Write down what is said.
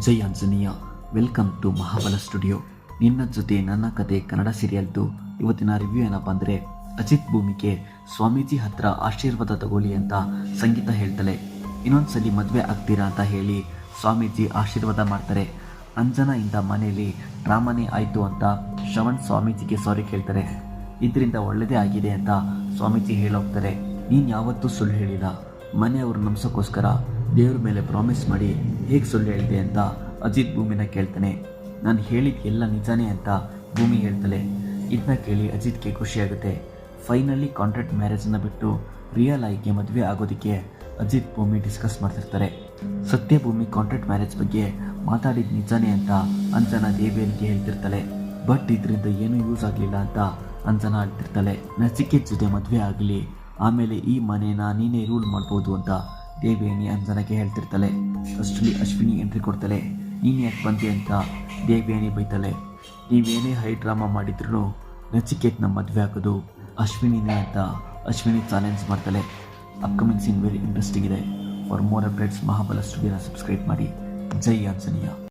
Jai Anjaneya. Welcome to Mahabala studio. ನಿನ್ನ ಜೊತೆ ನನ್ನ ಕತೆ ಕನ್ನಡ ಸೀರಿಯಲ್ದು ಇವತ್ತಿನ ರಿವ್ಯೂ ಏನಪ್ಪ ಅಂದರೆ, ಅಜಿತ್ ಭೂಮಿಗೆ ಸ್ವಾಮೀಜಿ ಹತ್ರ ಆಶೀರ್ವಾದ ತಗೊಳ್ಳಿ ಅಂತ ಸಂಗೀತ ಹೇಳ್ತಾಳೆ. ಇನ್ನೊಂದ್ಸಲಿ ಮದುವೆ ಆಗ್ತೀರಾ ಅಂತ ಹೇಳಿ ಸ್ವಾಮೀಜಿ ಆಶೀರ್ವಾದ ಮಾಡ್ತಾರೆ. ಅಂಜನಾ ಇಂದ ಮನೆಯಲ್ಲಿ ಡ್ರಾಮಾನೇ ಆಯಿತು ಅಂತ ಶ್ರವಣ್ ಸ್ವಾಮೀಜಿಗೆ ಸಾರಿ ಕೇಳ್ತಾರೆ. ಇದರಿಂದ ಒಳ್ಳೆಯದೇ ಆಗಿದೆ ಅಂತ ಸ್ವಾಮೀಜಿ ಹೇಳೋಗ್ತಾರೆ. ನೀನು ಯಾವತ್ತೂ ಸುಳ್ಳು ಹೇಳಿಲ್ಲ, ಮನೆಯವರು ನಂಬಿಸೋಕ್ಕೋಸ್ಕರ ದೇವ್ರ ಮೇಲೆ ಪ್ರಾಮಿಸ್ ಮಾಡಿ ಹೇಗೆ ಸುಳ್ಳು ಹೇಳಿದೆ ಅಂತ ಅಜಿತ್ ಭೂಮಿನ ಕೇಳ್ತಾನೆ. ನಾನು ಹೇಳಿದ ಎಲ್ಲ ನಿಜಾನೇ ಅಂತ ಭೂಮಿ ಹೇಳ್ತಾಳೆ. ಇದನ್ನ ಕೇಳಿ ಅಜಿತ್ಗೆ ಖುಷಿಯಾಗುತ್ತೆ. ಫೈನಲಿ ಕಾಂಟ್ರಾಕ್ಟ್ ಮ್ಯಾರೇಜನ್ನು ಬಿಟ್ಟು ರಿಯಲ್ ಆಗಿ ಮದುವೆ ಆಗೋದಕ್ಕೆ ಅಜಿತ್ ಭೂಮಿ ಡಿಸ್ಕಸ್ ಮಾಡ್ತಿರ್ತಾರೆ. ಸತ್ಯ ಭೂಮಿ ಕಾಂಟ್ರಾಕ್ಟ್ ಮ್ಯಾರೇಜ್ ಬಗ್ಗೆ ಮಾತಾಡಿದ ನಿಜಾನೇ ಅಂತ ಅಂಜನಾ ದೇವಿಯರಿಗೆ ಹೇಳ್ತಿರ್ತಾಳೆ. ಬಟ್ ಇದರಿಂದ ಏನೂ ಯೂಸ್ ಆಗಲಿಲ್ಲ ಅಂತ ಅಂಜನಾ ಹೇಳ್ತಿರ್ತಾಳೆ. ನಚಿಕೇತ್ ಜೊತೆ ಮದುವೆ ಆಗಲಿ, ಆಮೇಲೆ ಈ ಮನೇನ ನೀನೇ ರೂಲ್ ಮಾಡ್ಬೋದು ಅಂತ ದೇವಿಯನಿ ಅಂಜನಾಗೆ ಹೇಳ್ತಿರ್ತಾಳೆ. ಅಷ್ಟರಲ್ಲಿ ಅಶ್ವಿನಿ ಎಂಟ್ರಿ ಕೊಡ್ತಾಳೆ. ನೀನು ಯಾಕೆ ಬಂದೆ ಅಂತ ದೇವಿಯನಿ ಬೈತಾಳೆ. ನೀವೇನೇ ಹೈ ಡ್ರಾಮಾ ಮಾಡಿದ್ರು ನಚಿಕೇತ್ನ ಮದುವೆ ಆಗೋದು ಅಶ್ವಿನಿನೇ ಅಂತ ಅಶ್ವಿನಿ ಚಾಲೆಂಜ್ ಮಾಡ್ತಾಳೆ. ಅಪ್ಕಮಿಂಗ್ ಸೀನ್ ವೆರಿ ಇಂಟ್ರೆಸ್ಟಿಂಗ್ ಇದೆ. ಫಾರ್ ಮೋರ್ ಅಪ್ಡೇಟ್ಸ್ ಮಹಾಬಲ ಸ್ಟುಡಿಯೋನ ಸಬ್ಸ್ಕ್ರೈಬ್ ಮಾಡಿ. ಜೈ ಆಂಜನೇಯ.